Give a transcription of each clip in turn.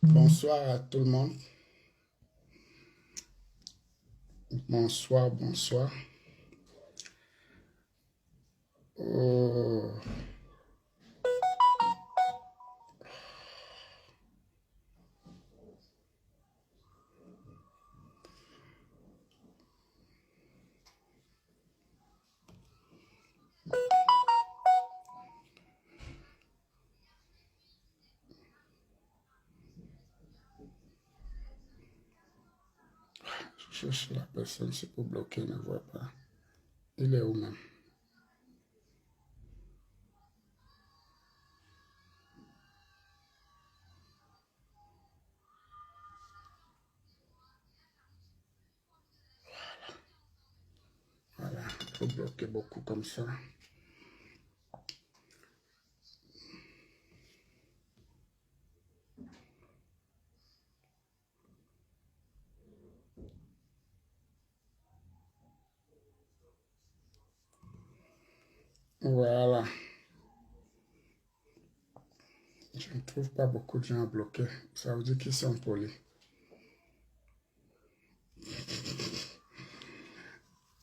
bonsoir à tout le monde. Bonsoir. Oh, je cherche la personne, c'est pour bloquer, ne voit pas. Il est où même? Voilà, il faut bloquer beaucoup comme ça. Voilà. Je ne trouve pas beaucoup de gens à bloquer. Ça veut dire qu'ils sont polis.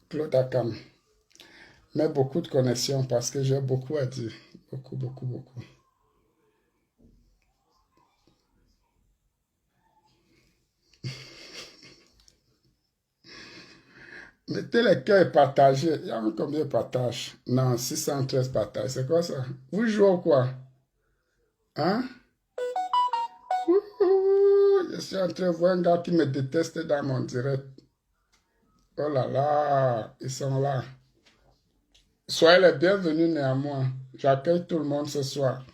Claude Akam, mets beaucoup de connexions parce que j'ai beaucoup à dire. Beaucoup. Mettez les cœurs et partagez. Il y a combien de partages? Non, 613 partages. C'est quoi ça? Vous jouez ou quoi? Hein? Ouh, je suis en train de voir un gars qui me déteste dans mon direct. Oh là là, ils sont là. Soyez les bienvenus néanmoins. J'accueille tout le monde ce soir.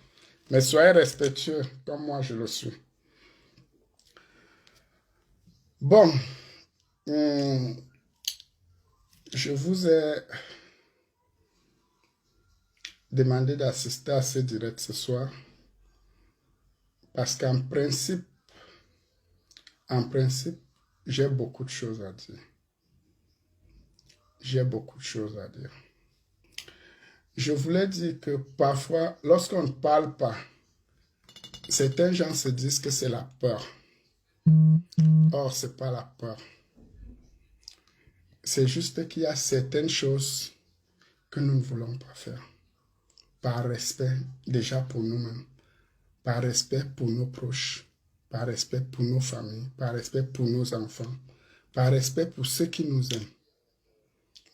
Mais soyez respectueux comme moi je le suis. Bon, je vous ai demandé d'assister à ce direct ce soir parce qu'en principe, j'ai beaucoup de choses à dire. Je voulais dire que parfois, lorsqu'on ne parle pas, certains gens se disent que c'est la peur. Or, ce n'est pas la peur. C'est juste qu'il y a certaines choses que nous ne voulons pas faire. Par respect déjà pour nous-mêmes, par respect pour nos proches, par respect pour nos familles, par respect pour nos enfants, par respect pour ceux qui nous aiment.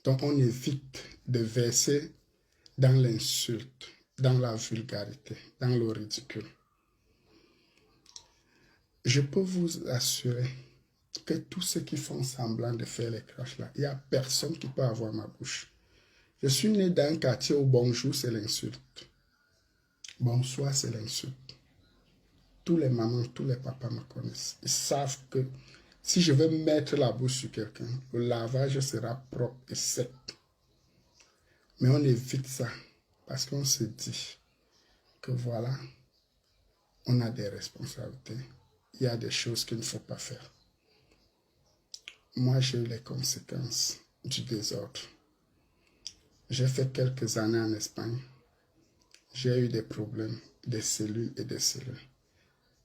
Donc on évite de verser dans l'insulte, dans la vulgarité, dans le ridicule. Je peux vous assurer que tous ceux qui font semblant de faire les crashs là, il n'y a personne qui peut avoir ma bouche. Je suis né dans un quartier où bonjour c'est l'insulte. Bonsoir c'est l'insulte. Tous les mamans, tous les papas me connaissent. Ils savent que si je veux mettre la bouche sur quelqu'un, le lavage sera propre et sec. Mais on évite ça parce qu'on se dit que voilà, on a des responsabilités. Il y a des choses qu'il ne faut pas faire. Moi, j'ai eu les conséquences du désordre. J'ai fait quelques années en Espagne. J'ai eu des problèmes, des cellules et des cellules.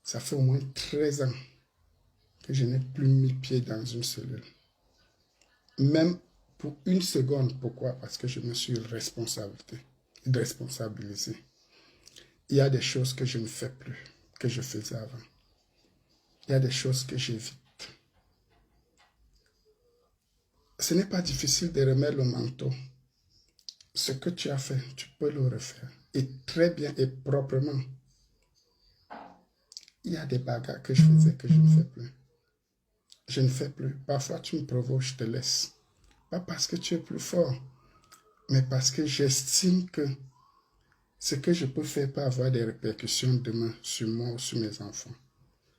Ça fait au moins 13 ans que je n'ai plus mis pied dans une cellule. Même pour une seconde. Pourquoi? Parce que je me suis responsabilisé. Il y a des choses que je ne fais plus, que je faisais avant. Il y a des choses que j'évite. Ce n'est pas difficile de remettre le manteau. Ce que tu as fait, tu peux le refaire. Et très bien et proprement. Il y a des bagarres que je faisais que je ne fais plus. Je ne fais plus. Parfois, tu me provoques, je te laisse. Pas parce que tu es plus fort, mais parce que j'estime que ce que je peux faire peut avoir des répercussions demain sur moi ou sur mes enfants.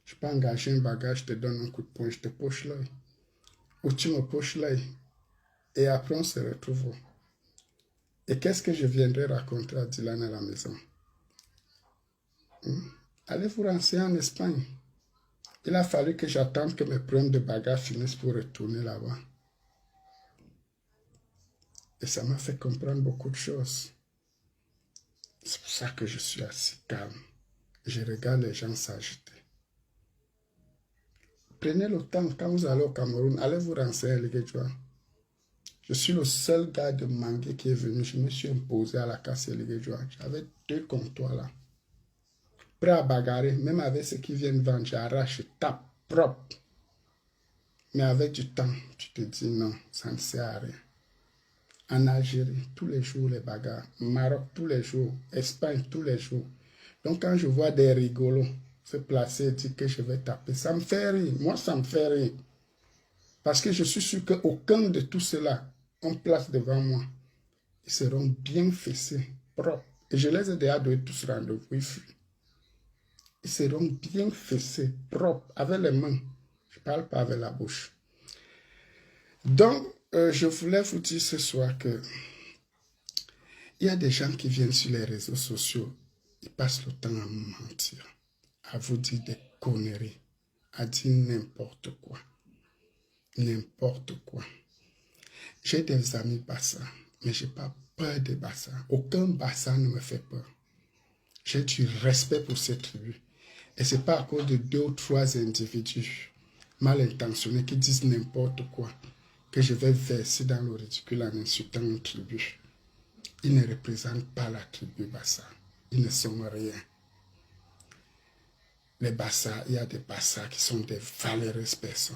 Je peux engager un bagage, je te donne un coup de poing, je te poche l'œil. Ou tu me poches l'œil. Et après, on se retrouve. Et qu'est-ce que je viendrai raconter à Dylan à la maison? Allez vous renseigner en Espagne. Il a fallu que j'attende que mes problèmes de bagage finissent pour retourner là-bas. Et ça m'a fait comprendre beaucoup de choses. C'est pour ça que je suis assez calme. Je regarde les gens s'agiter. Prenez le temps, quand vous allez au Cameroun, allez vous renseigner, les gars. Je suis le seul gars de Mangué qui est venu. Je me suis imposé à la casse, les gars. J'avais 2 comptoirs là. Prêt à bagarrer, même avec ceux qui viennent vendre, j'arrache, je tape propre. Mais avec du temps, tu te dis non, ça ne sert à rien. En Algérie, tous les jours, les bagarres. Maroc, tous les jours. Espagne, tous les jours. Donc, quand je vois des rigolos se placer et dire que je vais taper, ça me fait rire. Moi, ça me fait rire. Parce que je suis sûr qu'aucun de tout cela, on place devant moi, ils seront bien fessés, propres. Et je les ai déjà donné tous rendez-vous. Ils seront bien fessés, propres, avec les mains. Je ne parle pas avec la bouche. Donc, je voulais vous dire ce soir que il y a des gens qui viennent sur les réseaux sociaux, ils passent le temps à mentir, à vous dire des conneries, à dire n'importe quoi. N'importe quoi. J'ai des amis Bassa, mais je n'ai pas peur des Bassa. Aucun Bassa ne me fait peur. J'ai du respect pour cette tribu. Et ce n'est pas à cause de 2 ou 3 individus mal intentionnés qui disent n'importe quoi que je vais verser dans le ridicule en insultant une tribu. Ils ne représentent pas la tribu Bassa. Ils ne sont rien. Les Bassa, il y a des Bassa qui sont des valeureuses personnes.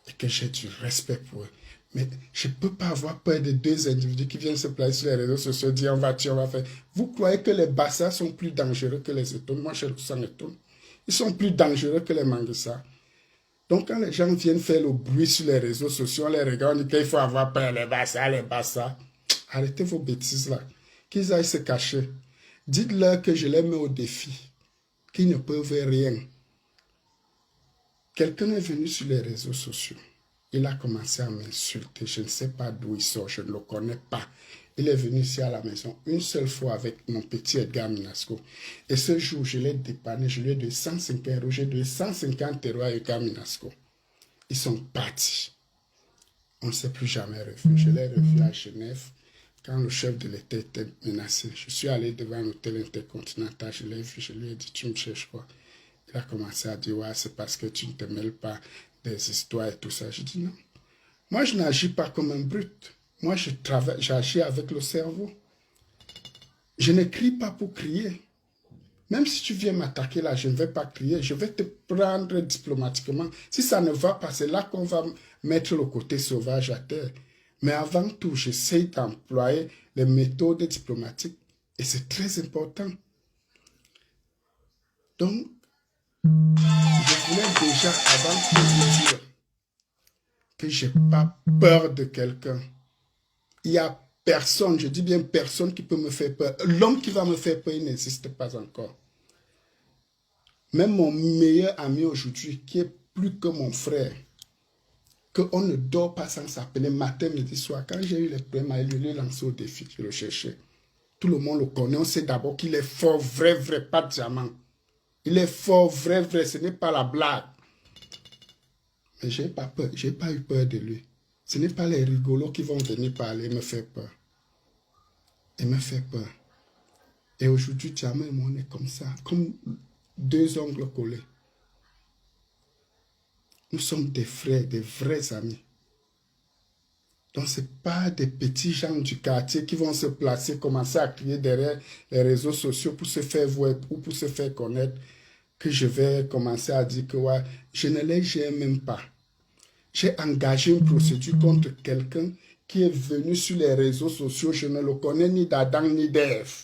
Et que j'ai du respect pour eux. Mais je ne peux pas avoir peur de 2 individus qui viennent se placer sur les réseaux sociaux, dire on va tuer, on va faire. Vous croyez que les Bassa sont plus dangereux que les Etones? Moi, je le sens Etones. Ils sont plus dangereux que les Manguissa. Donc, quand les gens viennent faire le bruit sur les réseaux sociaux, on les regarde, on dit qu'il faut avoir peur, les Bassa, les Bassa. Arrêtez vos bêtises là. Qu'ils aillent se cacher. Dites-leur que je les mets au défi. Qu'ils ne peuvent rien. Quelqu'un est venu sur les réseaux sociaux. Il a commencé à m'insulter. Je ne sais pas d'où il sort. Je ne le connais pas. Il est venu ici à la maison une seule fois avec mon petit Edgar Minasco. Et ce jour, je l'ai dépanné. Je lui ai donné 150 €. J'ai donné 150 € à Edgar Minasco. Ils sont partis. On ne s'est plus jamais revu. Je l'ai revu à Genève. Quand le chef de l'État était menacé, je suis allé devant l'hôtel intercontinental, je l'ai vu, je lui ai dit, tu me cherches quoi? Il a commencé à dire, ouais, c'est parce que tu ne te mêles pas des histoires et tout ça. Je dis non. Moi, je n'agis pas comme un brut. Moi, j'agis avec le cerveau. Je ne crie pas pour crier. Même si tu viens m'attaquer là, je ne vais pas crier. Je vais te prendre diplomatiquement. Si ça ne va pas, c'est là qu'on va mettre le côté sauvage à terre. Mais avant tout, j'essaie d'employer les méthodes diplomatiques. Et c'est très important. Donc, je voulais déjà, avant de vous dire que je n'ai pas peur de quelqu'un. Il n'y a personne, je dis bien personne qui peut me faire peur. L'homme qui va me faire peur, il n'existe pas encore. Même mon meilleur ami aujourd'hui, qui est plus que mon frère, qu'on ne dort pas sans s'appeler matin, midi, soir. Quand j'ai eu les problèmes, je l'ai lancé au défi, je le cherchais. Tout le monde le connaît, on sait d'abord qu'il est fort, vrai, pas de diamant. Il est fort, vrai, ce n'est pas la blague. Mais je n'ai pas peur, je n'ai pas eu peur de lui. Ce n'est pas les rigolos qui vont venir parler et me faire peur. Il me fait peur. Et aujourd'hui, Diamant et moi, on est comme ça, comme 2 ongles collés. Nous sommes des frères, des vrais amis. Donc, ce n'est pas des petits gens du quartier qui vont se placer, commencer à crier derrière les réseaux sociaux pour se faire voir ou pour se faire connaître, que je vais commencer à dire que ouais, je ne les gère même pas. J'ai engagé une procédure contre quelqu'un qui est venu sur les réseaux sociaux. Je ne le connais ni d'Adam ni d'Ève.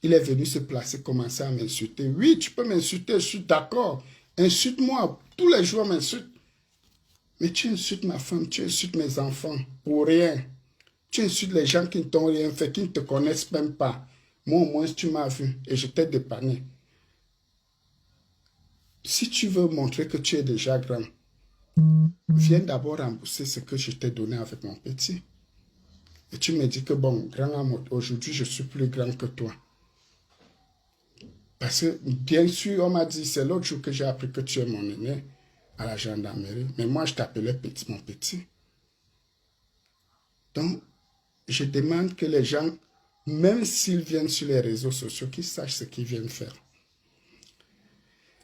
Il est venu se placer, commencer à m'insulter. Oui, tu peux m'insulter, je suis d'accord. Insulte-moi, tous les jours m'insulte. Mais tu insultes ma femme, tu insultes mes enfants, pour rien. Tu insultes les gens qui ne t'ont rien fait, qui ne te connaissent même pas. Moi, au moins, tu m'as vu et je t'ai dépanné. Si tu veux montrer que tu es déjà grand, viens d'abord rembourser ce que je t'ai donné avec mon petit. Et tu me dis que bon, grand homme, aujourd'hui, je suis plus grand que toi. Parce que, bien sûr, on m'a dit, c'est l'autre jour que j'ai appris que tu es mon aîné à la gendarmerie. Mais moi, je t'appelais petit, mon petit. Donc, je demande que les gens, même s'ils viennent sur les réseaux sociaux, qu'ils sachent ce qu'ils viennent faire.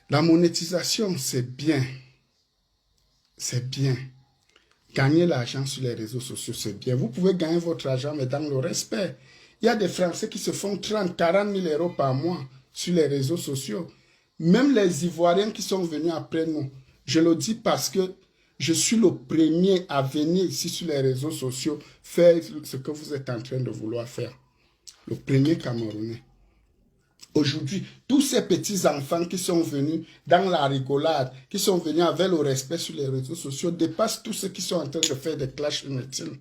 La monétisation, c'est bien. c'est bien. Gagner l'argent sur les réseaux sociaux, c'est bien. Vous pouvez gagner votre argent, mais dans le respect. Il y a des Français qui se font 30, 40 000 euros par mois sur les réseaux sociaux. Même les Ivoiriens qui sont venus après nous. Je le dis parce que je suis le premier à venir ici sur les réseaux sociaux faire ce que vous êtes en train de vouloir faire. Le premier Camerounais. Aujourd'hui, tous ces petits-enfants qui sont venus dans la rigolade, qui sont venus avec le respect sur les réseaux sociaux, dépassent tous ceux qui sont en train de faire des clashs inutiles.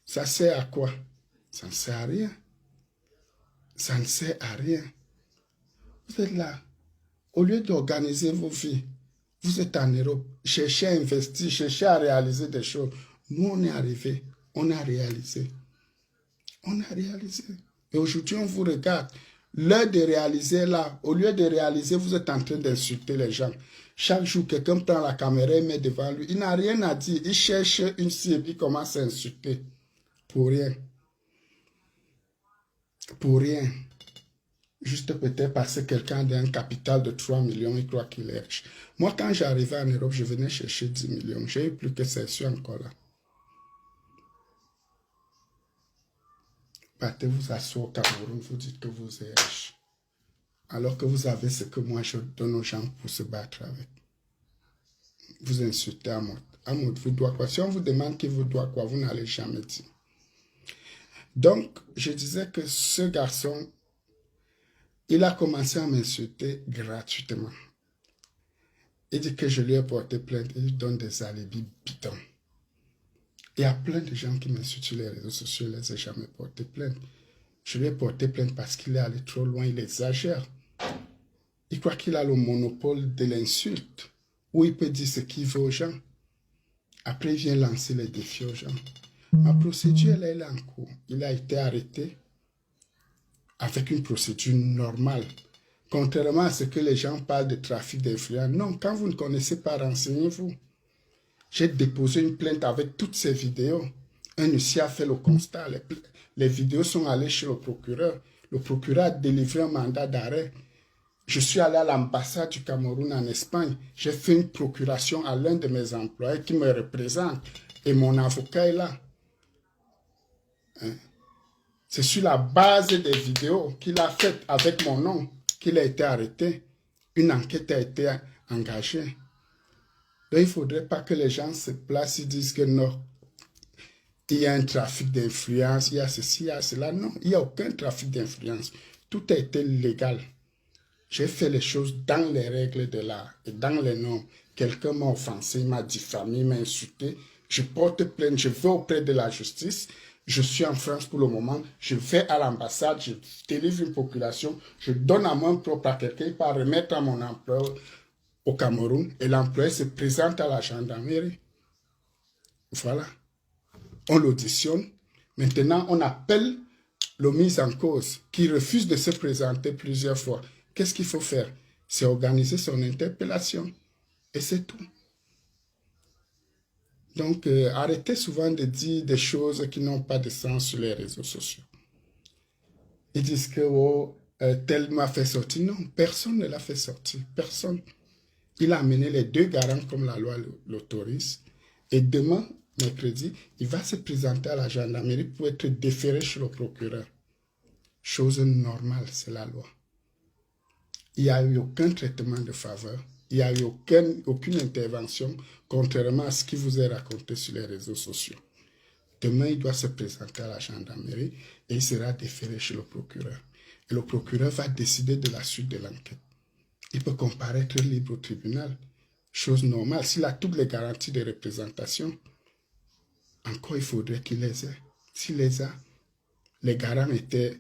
Ça sert à quoi? Ça ne sert à rien. Ça ne sert à rien. Vous êtes là. Au lieu d'organiser vos vies, vous êtes en Europe, cherchez à investir, cherchez à réaliser des choses. Nous, on est arrivés, on a réalisé. On a réalisé. Et aujourd'hui, on vous regarde. L'heure de réaliser là, au lieu de réaliser, vous êtes en train d'insulter les gens. Chaque jour, quelqu'un prend la caméra et met devant lui. Il n'a rien à dire. Il cherche une cible, il commence à insulter. Pour rien. Pour rien. Juste peut-être parce que quelqu'un a un capital de 3 millions, il croit qu'il est riche. Moi, quand j'arrivais en Europe, je venais chercher 10 millions. J'ai eu plus que ça, je suis encore là. Partez vous asseoir au Cameroun, vous dites que vous êtes riche. Alors que vous avez ce que moi je donne aux gens pour se battre avec. Vous insultez Amoud vous doit quoi? Si on vous demande qui vous doit quoi, vous n'allez jamais dire. Donc, je disais que ce garçon, il a commencé à m'insulter gratuitement. Il dit que je lui ai porté plainte, il donne des alibis bidons. Il y a plein de gens qui m'insultent sur les réseaux sociaux, je ne les ai jamais porté plainte. Je lui ai porté plainte parce qu'il est allé trop loin, il exagère. Il croit qu'il a le monopole de l'insulte, où il peut dire ce qu'il veut aux gens. Après, il vient lancer les défis aux gens. Ma procédure, elle est en cours. Il a été arrêté avec une procédure normale. Contrairement à ce que les gens parlent de trafic d'influence. Non, quand vous ne connaissez pas, renseignez-vous. J'ai déposé une plainte avec toutes ces vidéos. Un huissier a fait le constat. Les vidéos sont allées chez le procureur. Le procureur a délivré un mandat d'arrêt. Je suis allé à l'ambassade du Cameroun en Espagne. J'ai fait une procuration à l'un de mes employés qui me représente. Et mon avocat est là. Hein? C'est sur la base des vidéos qu'il a faites avec mon nom qu'il a été arrêté. Une enquête a été engagée. Donc, il ne faudrait pas que les gens se placent et disent que non, il y a un trafic d'influence, il y a ceci, il y a cela. Non, il n'y a aucun trafic d'influence. Tout a été légal. J'ai fait les choses dans les règles de l'art et dans les normes. Quelqu'un m'a offensé, m'a diffamé, m'a insulté. Je porte plainte, je vais auprès de la justice. Je suis en France pour le moment. Je vais à l'ambassade, je délivre une procuration. Je donne à main propre à quelqu'un par remettre à mon employeur au Cameroun. Et l'employé se présente à la gendarmerie. Voilà. On l'auditionne. Maintenant, on appelle le mis en cause qui refuse de se présenter plusieurs fois. Qu'est-ce qu'il faut faire? C'est organiser son interpellation. Et c'est tout. Donc, arrêtez souvent de dire des choses qui n'ont pas de sens sur les réseaux sociaux. Ils disent que oh, tel m'a fait sortir. Non, personne ne l'a fait sortir. Personne. Il a amené les deux garants comme la loi l'autorise. Et demain, mercredi, il va se présenter à la gendarmerie pour être déféré chez le procureur. Chose normale, c'est la loi. Il n'y a eu aucun traitement de faveur. Il n'y a eu aucune intervention, contrairement à ce qui vous est raconté sur les réseaux sociaux. Demain, il doit se présenter à la gendarmerie et il sera déféré chez le procureur. Et le procureur va décider de la suite de l'enquête. Il peut comparaître libre au tribunal. Chose normale. S'il a toutes les garanties de représentation, encore il faudrait qu'il les ait. S'il les a, les garants étaient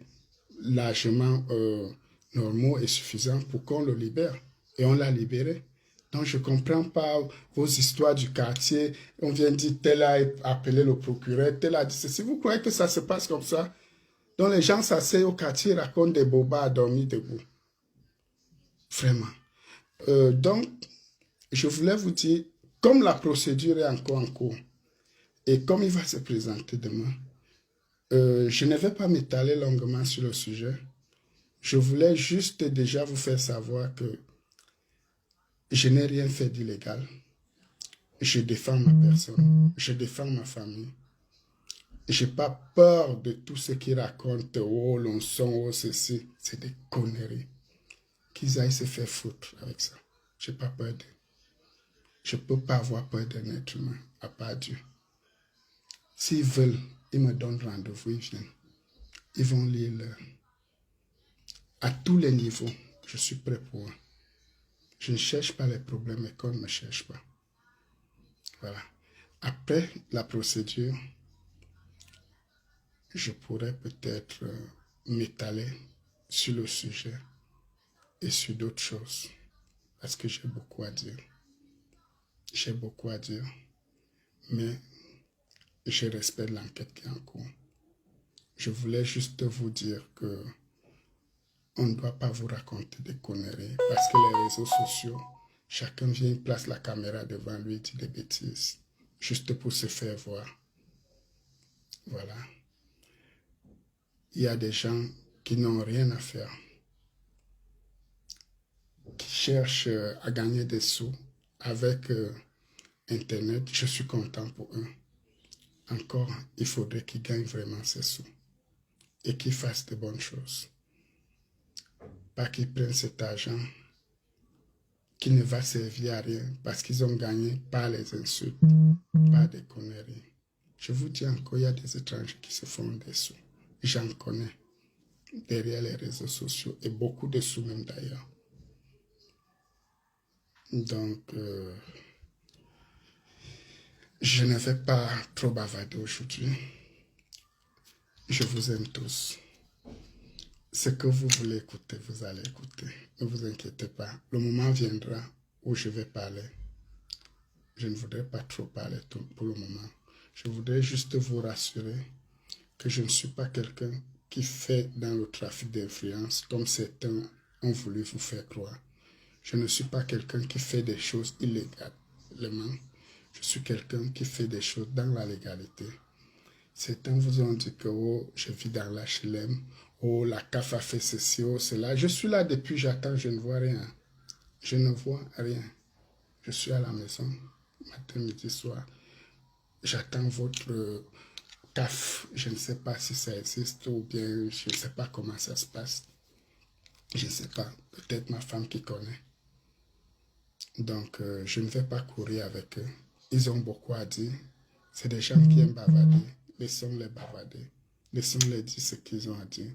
largement normaux et suffisants pour qu'on le libère. Et on l'a libéré. Donc je ne comprends pas vos histoires du quartier. On vient dire tel a appelé le procureur, tel a dit ceci. Vous croyez que ça se passe comme ça? Donc les gens s'asseyent au quartier et racontent des bobas à dormir debout. Vraiment. Donc, je voulais vous dire, comme la procédure est encore en cours, et comme il va se présenter demain, je ne vais pas m'étaler longuement sur le sujet. Je voulais juste déjà vous faire savoir que je n'ai rien fait d'illégal. Je défends ma personne. Je défends ma famille. Je n'ai pas peur de tout ce qu'ils racontent. Oh, l'on son, oh, ceci. C'est des conneries. Qu'ils aillent se faire foutre avec ça. Je n'ai pas peur d'eux. Je ne peux pas avoir peur d'un être humain, à part Dieu. S'ils veulent, ils me donnent rendez-vous, ils viennent. Ils vont lire leur... À tous les niveaux, je suis prêt pour eux. Je ne cherche pas les problèmes, mais qu'on ne me cherche pas. Voilà. Après la procédure, je pourrais peut-être m'étaler sur le sujet et sur d'autres choses. Parce que j'ai beaucoup à dire. J'ai beaucoup à dire. Mais je respecte l'enquête qui est en cours. Je voulais juste vous dire que on ne doit pas vous raconter des conneries. Parce que les réseaux sociaux, chacun vient, place la caméra devant lui et dit des bêtises. Juste pour se faire voir. Voilà. Il y a des gens qui n'ont rien à faire. Qui cherchent à gagner des sous avec Internet. Je suis content pour eux. Encore, il faudrait qu'ils gagnent vraiment ces sous. Et qu'ils fassent de bonnes choses. Pas qu'ils prennent cet argent qui ne va servir à rien parce qu'ils ont gagné par les insultes, par des conneries. Je vous dis encore, il y a des étrangers qui se font des sous. J'en connais derrière les réseaux sociaux et beaucoup de sous même d'ailleurs. Donc, je ne vais pas trop bavarder aujourd'hui. Je vous aime tous. Ce que vous voulez écouter, vous allez écouter. Ne vous inquiétez pas. Le moment viendra où je vais parler. Je ne voudrais pas trop parler pour le moment. Je voudrais juste vous rassurer que je ne suis pas quelqu'un qui fait dans le trafic d'influence comme certains ont voulu vous faire croire. Je ne suis pas quelqu'un qui fait des choses illégalement. Je suis quelqu'un qui fait des choses dans la légalité. Certains vous ont dit que oh, je vis dans l'HLM, oh, la CAF a fait ceci, oh, cela. Je suis là depuis, j'attends, je ne vois rien. Je ne vois rien. Je suis à la maison, matin, midi, soir. J'attends votre CAF. Je ne sais pas si ça existe ou bien je ne sais pas comment ça se passe. Je ne sais pas. Peut-être ma femme qui connaît. Donc, je ne vais pas courir avec eux. Ils ont beaucoup à dire. C'est des gens qui aiment bavarder. Laissons-les bavarder. Laissons-les dire ce qu'ils ont à dire.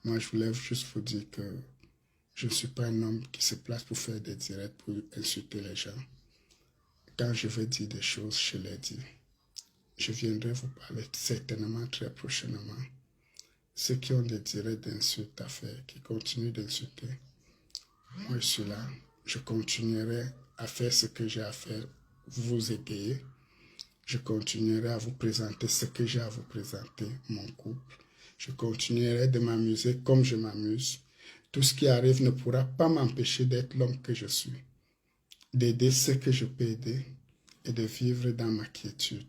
Moi, je voulais juste vous dire que je ne suis pas un homme qui se place pour faire des directs, pour insulter les gens. Quand je veux dire des choses, je les dis. Je viendrai vous parler certainement très prochainement. Ceux qui ont des directs d'insultes à faire, qui continuent d'insulter, moi je suis là. Je continuerai à faire ce que j'ai à faire, vous égayer. Je continuerai à vous présenter ce que j'ai à vous présenter, mon couple. Je continuerai de m'amuser comme je m'amuse. Tout ce qui arrive ne pourra pas m'empêcher d'être l'homme que je suis, d'aider ceux que je peux aider et de vivre dans ma quiétude.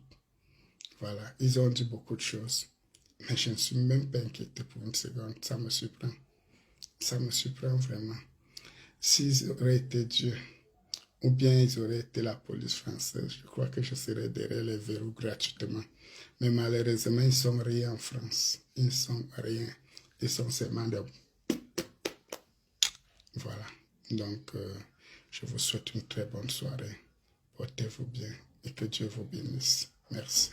Voilà, ils ont dit beaucoup de choses, mais je ne suis même pas inquiété pour une seconde. Ça me surprend. Ça me surprend vraiment. S'ils auraient été Dieu, ou bien ils auraient été la police française, je crois que je serais derrière les verrous gratuitement. Mais malheureusement, ils ne sont rien en France. Ils ne sont rien. Ils sont seulement des... Voilà. Donc, je vous souhaite une très bonne soirée. Portez-vous bien et que Dieu vous bénisse. Merci.